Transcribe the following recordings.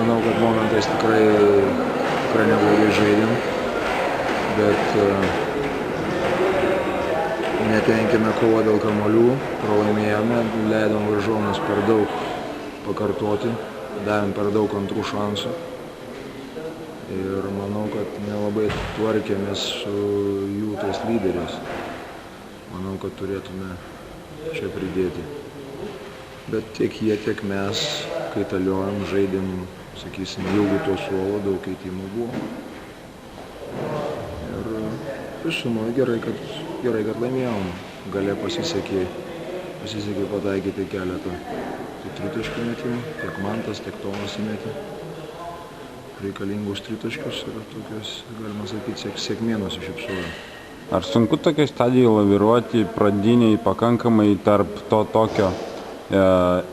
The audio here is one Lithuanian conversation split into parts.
manau, kad momentais tikrai neblogai žaidėm, bet netenkina kova dėl kamuolių, pralaimėjome, leidom varžovams per daug pakartoti, davėm per daug antrų šansų ir manau, kad nelabai tvarkėmės su jų tais lyderiais. Manau, kad turėtume čia pridėti. Bet tiek jie, tiek mes kaitaliojom, žaidėm, sakysim, ilgų to suolo, daug keitimų buvo. Ir visumoje gerai, kad laimėjom. Gale pasisekė pataikyti keletą tritaškių metimų. Tiek Mantas, tiek Tomas įmetė reikalingus tritaškius ir tokios, galima sakyti, sėkmė nusišypsojo. Ar sunku tokiai stadijoje laviruoti pradiniai pakankamai tarp to tokio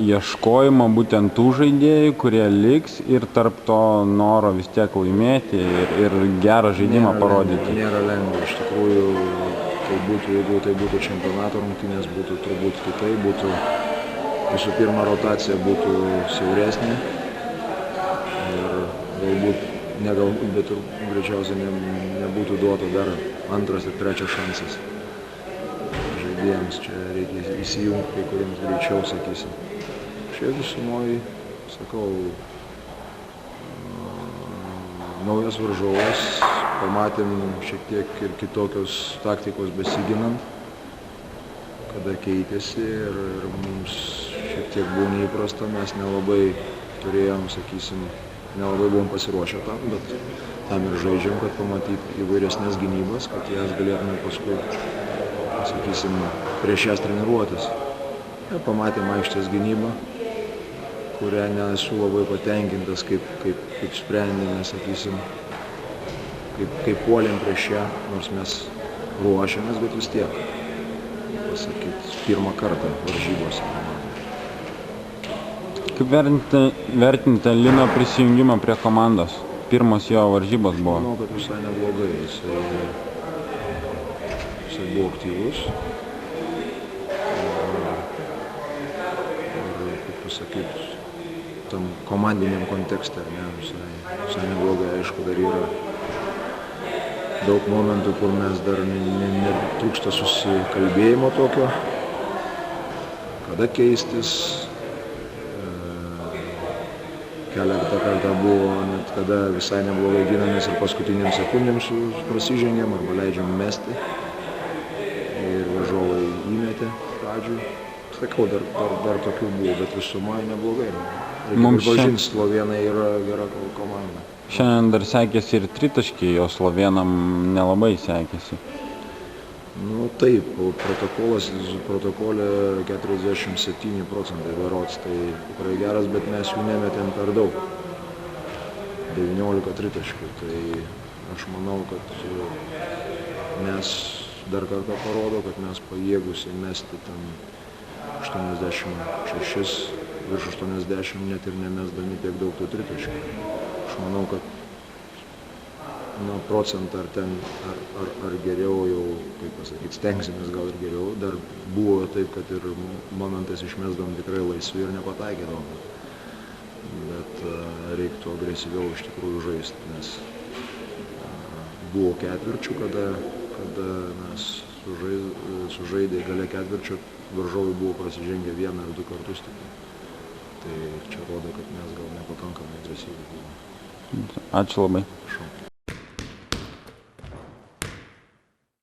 ieškojimo būtent tų žaidėjų, kurie liks ir tarp to noro vis tiek laimėti ir gerą žaidimą parodyti? Nėra lengva, iš tikrųjų, jeigu tai būtų čempionato rungtynės, būtų turbūt kitai, būtų visų pirma rotacija būtų siauresnė ir bet greičiausiai nebūtų duota dar antras ir trečias šansas žaidėjams. Čia reikia įsijungti kai kuriems greičiau, sakysim. Šiaip visumoje, sakau, naujas varžovas, pamatėm šiek tiek ir kitokios taktikos besiginant, kada keitėsi ir mums šiek tiek buvo neįprasta, mes nelabai turėjom, sakysim, nelabai buvom pasiruošę tam, bet tam ir žaidžiam, kad pamatyti įvairesnės gynybas, kad jas galėtume paskui, sakysim, prieš jas treniruotis. Ir pamatėm aikštės gynybą, kurią nesu labai patenkintas, kaip sprendėme, sakysim, kaip puolėm prieš ją, nors mes ruošiamės, bet vis tiek, pasakyti, pirmą kartą varžybose. Kaip vertinate Lino prisijungimą prie komandos? Pirmos jo varžybos buvo. Manau, kad visai neblogai. Jisai buvo aktyvus. Ir kaip pasakyti, tam komandiniam kontekste, visai neblogai. Aišku, dar yra daug momentų, kur mes dar netrūksta susikalbėjimo tokio, kada keistis. Keletą kartą buvo, net kada visai neblogai ginamės ir paskutiniam sekundėm prasižengėm arba leidžiam mesti. Ir varžovai įmetė pradžių. Sakau, dar tokių buvo, bet visumoje neblogai. Reikia pripažinti, Slovėnai yra gera komanda. Šiandien dar sekėsi ir tritaškiai, o slovėnam nelabai sekėsi. Nu taip, protokole 47% berods, tai tikrai geras, bet mes jų nemetėm per daug. 19 tritaškių, tai aš manau, kad mes dar kartą parodo, kad mes pajėgus įmesti ten 86, virš 80, net ir nemesdami tiek daug tų tritaškių. Aš manau, kad procentą ar geriau jau, kaip pasakyti, stengsimės gal ir geriau. Dar buvo taip, kad ir momentais išmesdavom tikrai laisvai ir nepataikėdavom. Bet reiktų agresyviau iš tikrųjų žaisti, nes buvo ketvirčių, kada mes sužaidė gale ketvirčio, varžovai buvo prasižengę vieną ar du kartus tik. Tai čia rodo, kad mes gal nepakankamai agresyviai buvome. Ačiū labai.